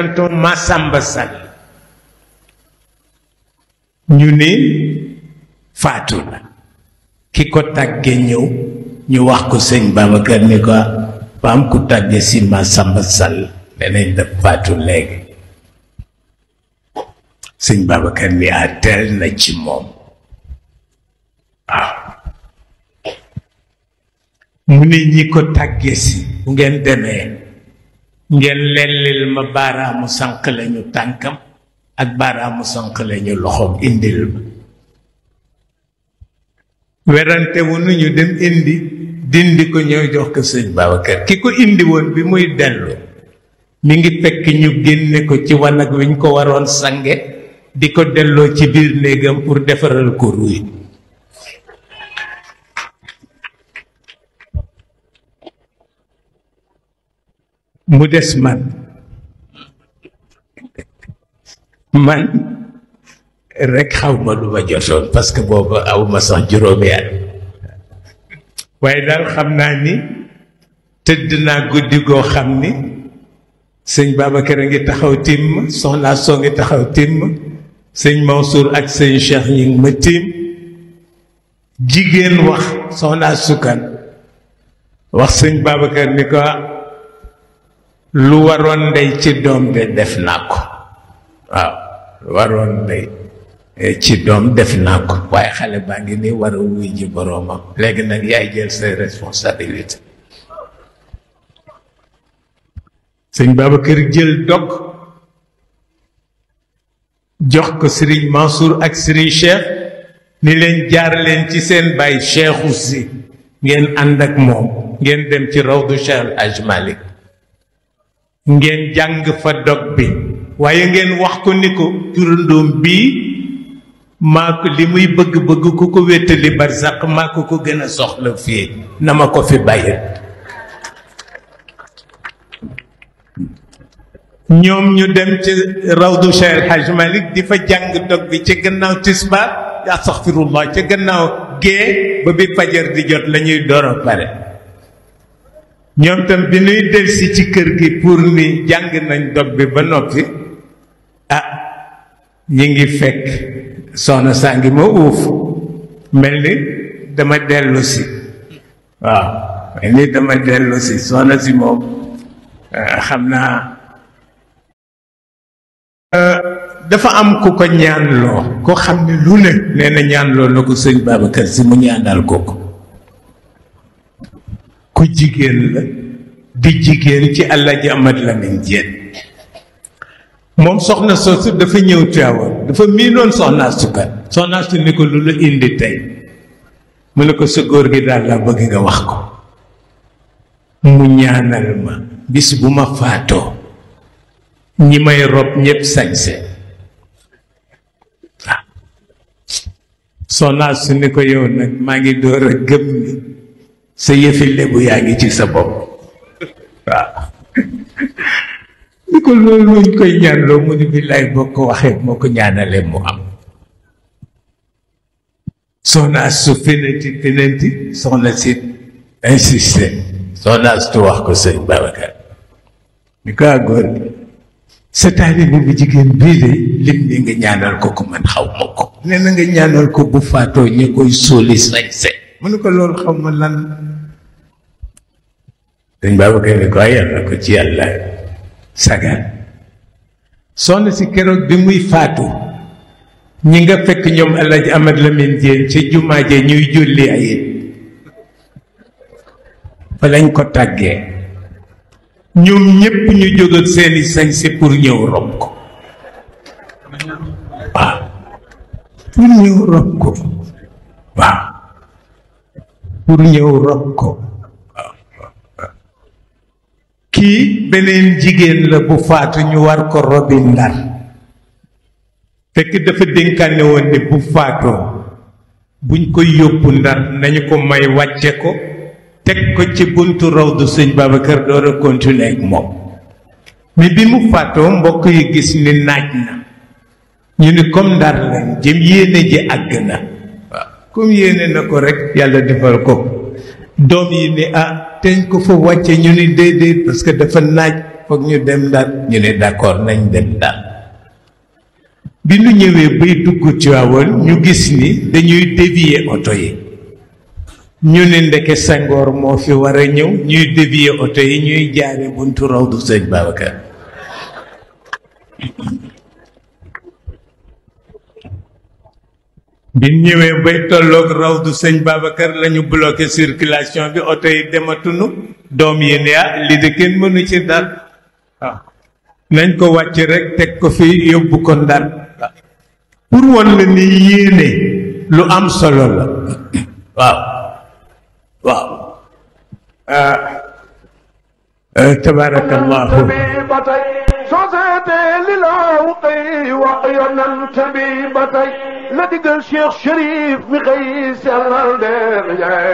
tonton Massamba Sall ñu ni faatu la ki ko tàgge ñëw ñu wax ko sëñ Babacar ni ko ba am ku tàgge si Massamba Sall nenañ def faatu léegi sëñ Babacar ni teel na ci moom waaw mu ni ñi ko tàgge si bu ngeen demee ngeen lellil ma baaraamu sànq lañu tànkam ak baaraamu sànq lañu loxoom indil ma werante wu nu ñu dem indi dindi ko ñëw jox ko sëñ Babacar ki ko indi woon bi muy dellu mi ngi fekk ñu génne ko ci wanag wi ñu ko waroon sange di ko delloo ci biir néegam pour defaral ko ruy mu des man rek xaw ma lu ma jotoon parce que boobu aw ma sax juróomi at waaye daal xam naa ni tëdd naa guddi goo xam ni sëñ Babacar a ngi taxaw tiim soxna soo ngi taxaw tiim sëñ Mansour ak sëñ Cheikh ñi ngi ma tiim jigéen wax soxna sukkan wax sëñ Babacar ni ko lu waroon ndey ci doom de def naa ko waaw lu waroon ndey ci doom def naa ko waaye xale baa ngi nii war a wuy ji boroomam léegi nag yaay jël say responsabilité sëñ Babacar jël dog jox ko Serigne Mansour ak Serigne Cheikh ni leen jaar leen ci seen baay Cheikhou Sy ngeen ànd ak moom ngeen dem ci rawdu Cheikh El Hadj Malick ngeen jàng fa dog bi waaye ngeen wax ko ni ko turandoom bii maa ko li muy bëgg-bëgg ku ko wéttali barsàq maa ko gën a soxla fii na ma ko fi bàyyi ñoom ñu dem ci rawdu Cheikh El Hadj Malick di fa jàng dog bi ci gannaaw tisbaar astaghfirullah ci gannaaw gée ba bi fajar di jot la ñuy door a pare ñoom tam bi ñuy delsi ci kër gi pour ni jàng nañ dog bi ba noppi ñi ngi fekk soxna saa ngi ma uuf mel ni dama dellu si waaw mel ni dama dellu si soxna si moom xam naa dafa am ku ko ñaanloo ko xam ne lu ne nee na ñaanloo na ko sëñ Babacar si mu ñaanal ko ku jigéen la di jigéen ci Alaaji Amad Lamin Jeen moom soxna soosu dafa ñëw Tiwaawan dafa miinoon soxna sukkat soxna su ni ko lu la indi tey mu ne ko sa góor gi daal la bëgg nga wax ko mu ñaanal ma bis bu ma faatoo ñi may rob ñépp sañse waaw soxna su ni ko yow nag maa ngi door a gëm ni sa yëfi lébu yaa ngi ci sa bopp waaw ni ko loolu luñ koy ñaanloo mu ni billaay boo ko waxee moo ko ñaanalee mu am soxna su finanti soxna si insisté soxna su wax ko sëñ Babacar ni ko góor gi sa taalibe bu jigéen bii de lim ni nga ñaanal ko ko man xaw ma ko nee na nga ñaanal ko bu faatoo ñu koy sóoli sañse mu ne ko loolu xaw ma lan sëñ Babacar ni ko yàlla ko ci yàlla sagal soxna si keroog bi muy faatu ñi nga fekk ñoom Alaaji Amad Lamin Jeen ca jumaa ja ñuy julli ayit fa lañ ko tàggee ñoom ñépp ñu jóg ak seeni sañse pour ñëw rob ko waaw pour ñëw rob ko waaw pour ñëw rob ko kii beneen jigéen la bu faatu ñu war ko robi Ndar fekk dafa dénkaane woon ni bu faatoo buñ koy yóbbu Ndar nañu ko may wàcce ko teg ko ci buntu rawdu sëñ Babacar door a continuer ak moom mais bi mu faatoo mbokk yi gis ni naaj na ñu ni comme Ndar lañ jëm yéene ji àgg na waaw comme yéene na ko rek yàlla defal ko doom yi ni teñ ko fa wàcce ñu ni déedéet parce que dafa naaj foog ñu dem Ndar ñu ne d'accord nañ dem Ndar bi ñu ñëwee bay dugg Tiwaawan ñu gis ni dañuy dévier oto yi ñu ne ndeke Senghor moo fi war a ñëw ñuy dévier oto yi ñuy jaare buntu rawdu sëñ Babacar bi ñëwee bay tolloog rawdu sëñ Babacar lañu bloqué circulation bi oto yi dematunu doom yi ne li de kenn mënu ci Ndar waaw nañ ko wàcc rek teg ko fi yóbbu ko Ndar pour won la ni yéene lu am solo la waaw waaw tabarakallahu société li laaw xëy wax yonent bi ba tey la digal Cheikh Chérif mi xëy sellal der Njaay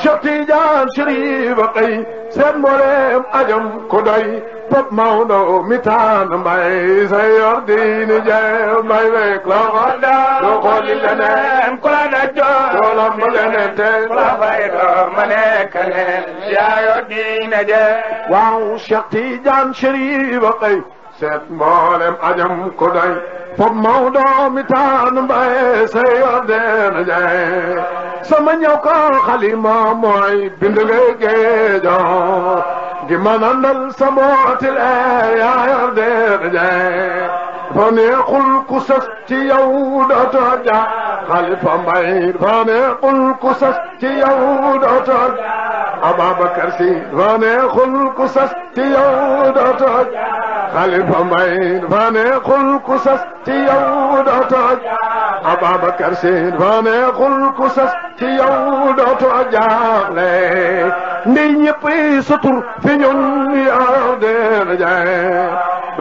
Cheikh Tidiane Chérif a xëy seen mboolem ajam ko doy Pap Maodo mi taan mbay sa yor diini Njaay mbay rek la xodda doo xooli leneen ku la dajjoo doo la ma leneen te la fay doo ma nekk leen yaa yor diini Njaay waaw Cheikh Tidiane Chérif a xëy seet mboolem ajam ko doy Pap Maodo mi taan mbay sa yor diini Njaay sama ñëw ko xalima mooy bind ngay géejoo gi manandal sa mbootil yaa yor diini Njaay fa neexul ku sës ci yow dootoo ja Xalifa Mbay fa neexul ku sës ci yow dootoo ja Ababacar Si fa neexul ku sës ci yow dootoo ja Xalifa Mbay fa neexul ku sës ci yow dootoo ja Ababacar Si fa neexul ku sës ci yow dootoo jaaxle ndi ñëpp sutur fi ñun yaa yor diini Njaay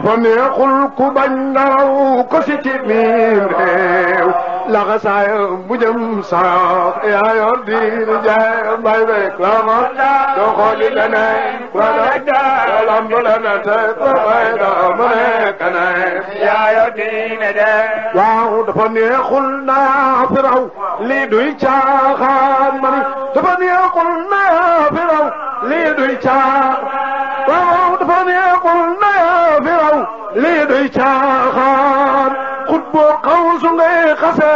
fa neexul ku bañ ngaraw ko si ci miim réew laxa saaya bu jëm sax yaa yor diini Njaay mbay rek la xodda doo xooli leneen la dajja doo lamb leneen te ko bay doo mu nekk neen yaa yor diini Njaay waaw dafa neexul naa fi raw lii duy caaxaan mani dafa neexul naa fi raw lii duy caaxaan waaw dafa neexul naa fi raw lii duy caaxaan xut boo xaw su ngay xase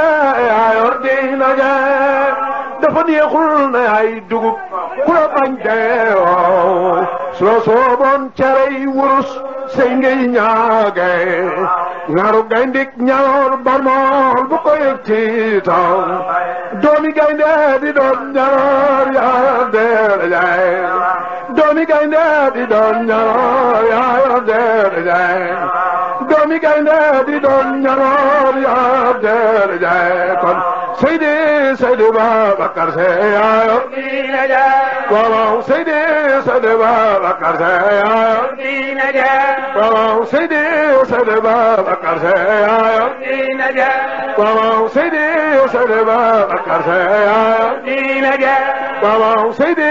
yaa yor diini Njaay dafa neexul na ay dugub ku la bañ dee waaw soo sooboon cerey wurus sey ngay ñaage ngaru gayndik ñaloor barmool bu ko yëg ci taw doomi gaynde di doon ñaloor yaa yor diini Njaay doomi gaynde di doon ñaloor yaa yor diini Njaay doomi gaynde di doon ñaloor yaa yor diini Njaay kon Seydi Babacar Se yaa yor diini Njaay waaw Seydi Babacar Se yaa yor diini Njaay waaw Seydi Babacar Se yaa yor diini Njaay waaw Seydi Babacar Se yaa yor diini Njaay waaw Seydi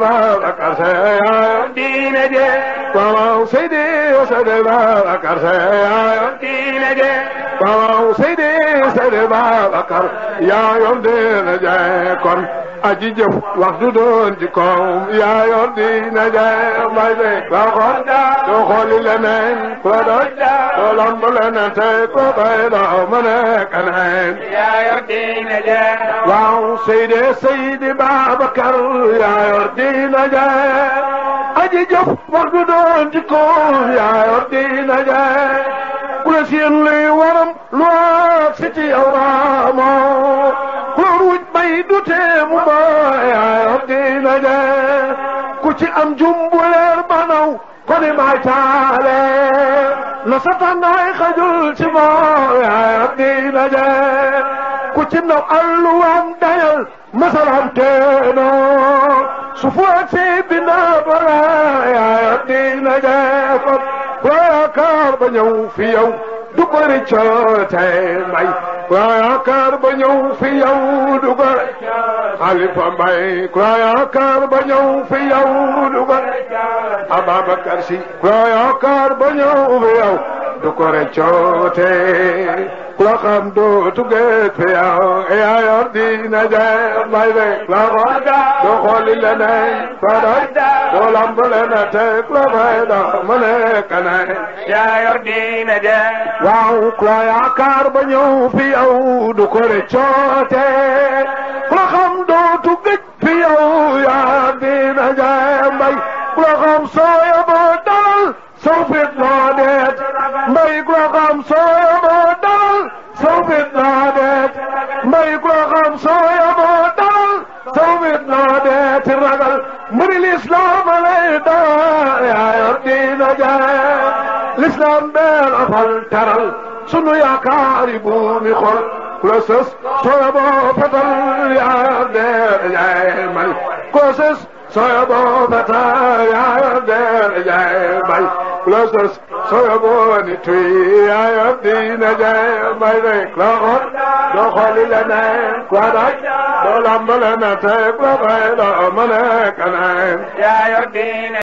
Babacar Se yaa yor diini Njaay waaw Seydi Babacar Se yaa yor diini Njaay waaw Seydi Babacar yaa yor diini Njaay kon aji jëf wax du doon ci koom yaa yor diini Njaay mbay rek la xodda doo xooli leneen ku la dajja doo lamb leneen te ko bay doo mu nekk neen yaa yor diini Njaay waaw Seydi Babacar yaa yor diini Njaay aji jëf wax du doon ci koom yaa yor diini Njaay ku la seen luy waram lu ak si ci yow raamoo ku la ruuj bay du tee mu ba yaa yor diini Njaay ku ci am jumbuleer banaw ko ni may taale na satanaay xajul ci moo yaa yor diini Njaay ku ci naw alluwaan dayal masalam teenoo su fu ak si binda bara yaa yor diini Njaay kon waa yaakaar ba ñëw fi yow du ko rëccate mbay waa yaakaar ba ñëw fi yow du ko Xalifa Mbay waa yaakaar ba ñëw fi yow du ko Ababacar Si waa yaakaar ba ñëw fi yow du ko recoote ku la xam dootu gët fi yow yaa yor diina ja may rek la ko doo xooli leneen fa doy doo lamb leneen teg la fay dox ma nekk ne yaa yor diina ja waaw ku la yaakaar ba ñëw fi yow du ko recoote ku la xam dootu gët fi yow yaa diina ja mbay ku la xam sooya boo dalal soo fit noo deet mbay ku la xam sooya boo dalal soo fit noo deet mbay ku la xam sooya boo dalal soo fit noo deet ragal mbiri lislaam lay daa yaa yor diina ja lislaam beel afal taral sunu yaakaari buumi xol ku la sës sooya boo fetal yaa deet yaay may ku la sës sooya boo fetal yaa deet yaay may ku la sës sooya boo ni tuy yaa yor diina ja may rek la xool doo xooli leneen ku la daj doo lamb leneen teg la fay doo ma nekk neen yaa yor diina